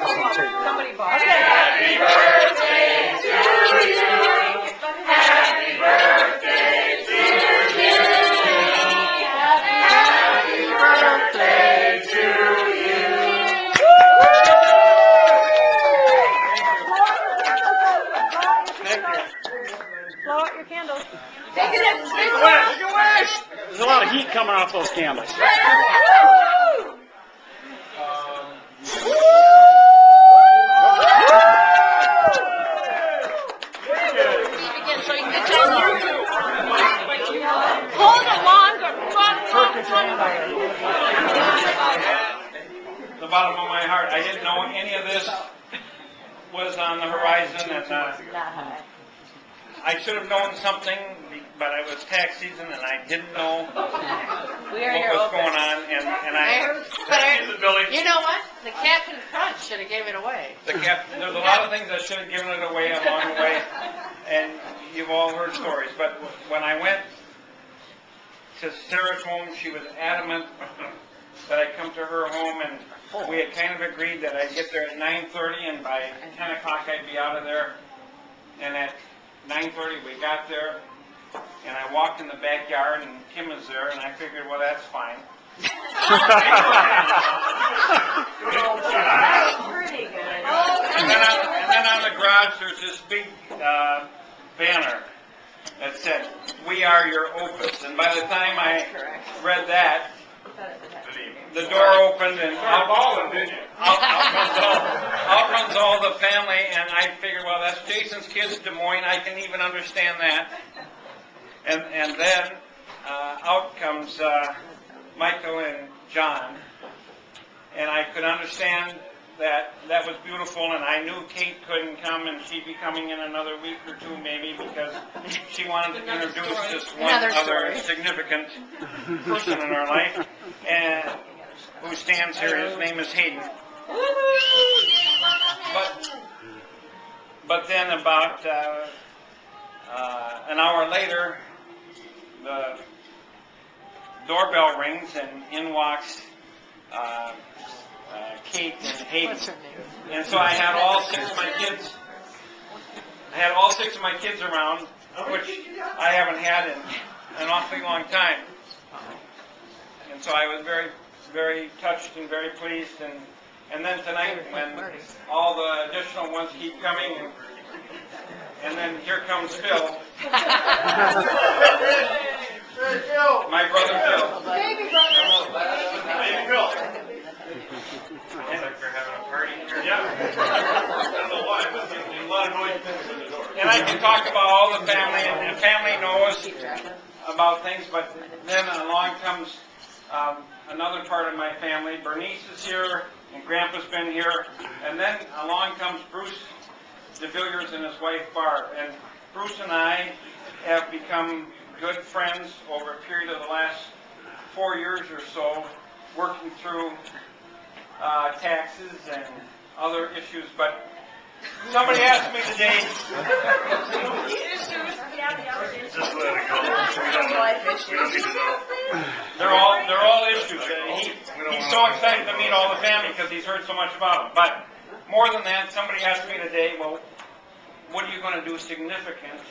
Somebody bought it. Happy birthday to you. Happy birthday to you. Happy birthday to you. Blow out your candles. Take it in. Make a wish! There's a lot of heat coming off those candles. Hold it longer. The bottom of my heart, I didn't know any of this was on the horizon, and I should have known something, but it was tax season, and I didn't know what was going on, and You know what? The Captain Crunch should have given it away. there's a lot of things I should have given it away along the way, and you've all heard stories, but when I went to Sarah's home, she was adamant that I come to her home, and we had kind of agreed that I'd get there at 9:30, and by 10 o'clock I'd be out of there. And at 9:30 we got there, and I walked in the backyard, and Kim was there, and I figured, well, that's fine. Pretty good. And then on the garage there's this big banner that said, "We are your Opus." And by the time I read that, the door opened, and out runs all the family, and I figured, well, that's Jason's kids, Des Moines, I can even understand that. And then out comes Michael and John, and I could understand that was beautiful, and I knew Kate couldn't come, and she'd be coming in another week or two maybe, because she wanted to introduce this one other significant person in our life, and who stands here. His name is Hayden. But then about an hour later, the doorbell rings, and in walks Kate and Hayden. And so I had all six of my kids. I had all six of my kids around, which I haven't had in an awfully long time. And so I was very, very touched and very pleased. And then tonight, when all the additional ones keep coming, and then here comes Phil. My brother Phil. Baby brother. Baby Phil. Looks like they're having a party here. Yeah. I don't know why, but there's a lot of noise in the door. And I can talk about all the family, and family knows about things, but then along comes another part of my family. Bernice is here, and Grandpa's been here, and then along comes Bruce DeVilliers and his wife Barb. And Bruce and I have become good friends over a period of the last 4 years or so, working through taxes and other issues. But somebody asked me today. Just let it go. They're all issues. He's so excited to meet all the family because he's heard so much about them. But more than that, somebody asked me today, well, what are you going to do significant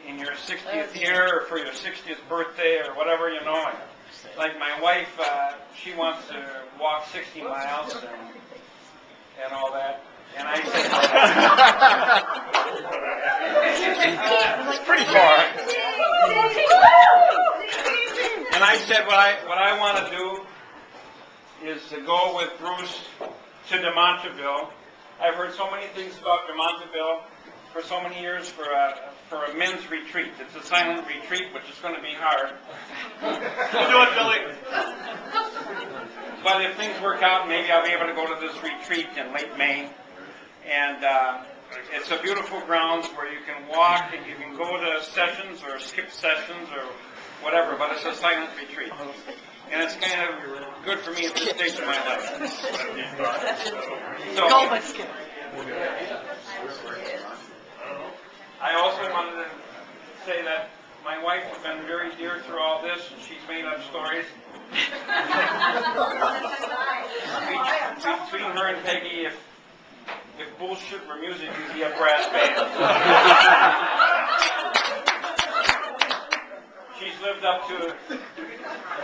in your 60th year or for your 60th birthday or whatever, you know? Like my wife, she wants to walk 60 miles and all that. And I said, It's pretty far. And I said, what I want to do is to go with Bruce to DeMonteville. I've heard so many things about DeMonteville for so many years for a men's retreat. It's a silent retreat, which is going to be hard. We'll do it, Billy. But if things work out, maybe I'll be able to go to this retreat in late May. And it's a beautiful grounds where you can walk and you can go to sessions or skip sessions or whatever, but it's a silent retreat. And it's kind of good for me at this stage of my life. So, I also wanted to say that my wife has been very dear through all this, and she's made up stories. Between her and Peggy, if bullshit were music, you'd be a brass band. She's lived up to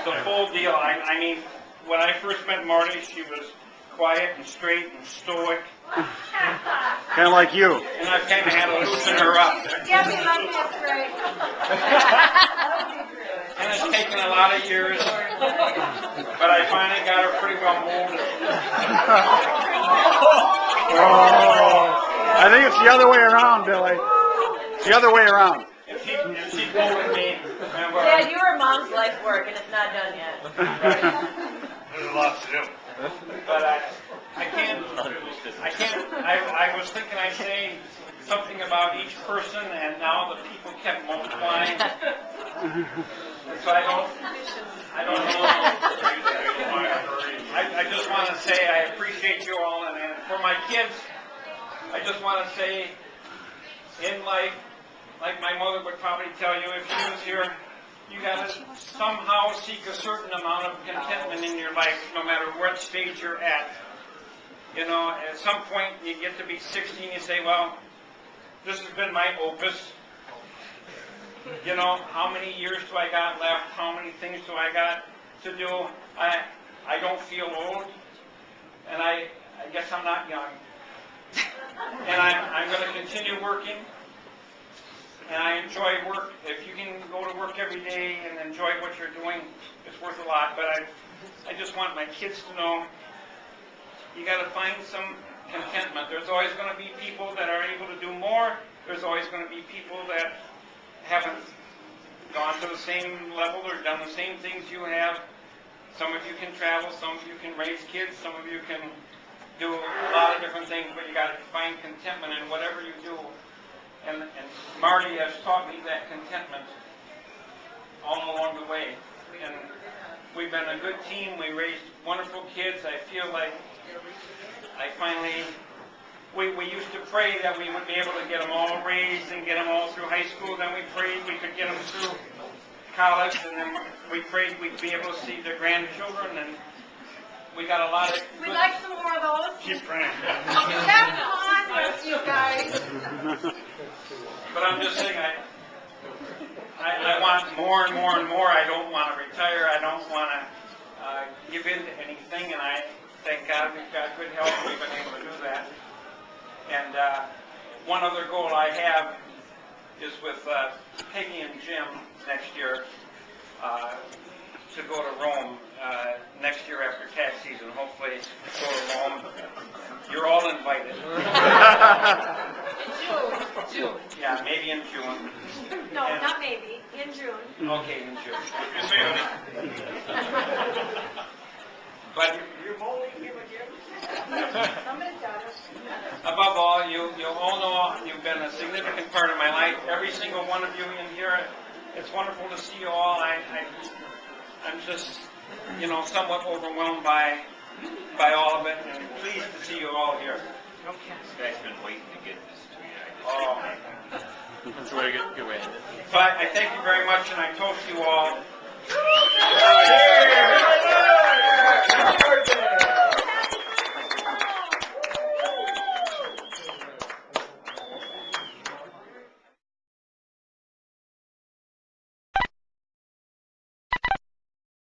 the full deal. I mean, when I first met Marty, she was quiet and straight and stoic. Kind of like you. And I've kind of had to loosen her up. Yeah, we like that, right? And it's taken a lot of years, but I finally got her pretty well molded. I think it's the other way around, Billy. It's the other way around. And she molded me. Remember? Dad, you are mom's life work, and it's not done yet. There's a lot to do. But I was thinking I'd say something about each person, and now the people kept multiplying. So I don't know. I just want to say I appreciate you all, and for my kids, I just want to say, in life, like my mother would probably tell you if she was here, you got to somehow seek a certain amount of contentment in your life, no matter what stage you're at. You know, at some point you get to be 16, you say, well, this has been my opus. You know, how many years do I got left? How many things do I got to do? I don't feel old, and I guess I'm not young. And I'm going to continue working. And I enjoy work. If you can go to work every day and enjoy what you're doing, it's worth a lot. But I just want my kids to know you got to find some contentment. There's always going to be people that are able to do more. There's always going to be people that haven't gone to the same level or done the same things you have. Some of you can travel. Some of you can raise kids. Some of you can do a lot of different things. But you got to find contentment in whatever you do. And Marty has taught me that contentment all along the way. And we've been a good team. We raised wonderful kids. I feel like I finally, we used to pray that we would be able to get them all raised and get them all through high school. Then we prayed we could get them through college. And then we prayed we'd be able to see their grandchildren. And we got a lot of... We'd like some more of those. Keep praying. Have fun with you guys. But I'm just saying, I want more and more and more. I don't want to retire. I don't want to give in to anything. And I thank God we've got good health and we've been able to do that. And one other goal I have is with Peggy and Jim next year to go to Rome next year after tax season. Hopefully go to Rome. You're all invited. June. Yeah, maybe in June. No, not maybe. In June. Okay, in June. But you're molding him again? Somebody's got us. Above all, you all know you've been a significant part of my life. Every single one of you in here. It's wonderful to see you all. I'm just, somewhat overwhelmed by all of it, and pleased to see you all here. This guy's been waiting to get this to you. Oh. That's where good way. But I thank you very much, and I toast you all.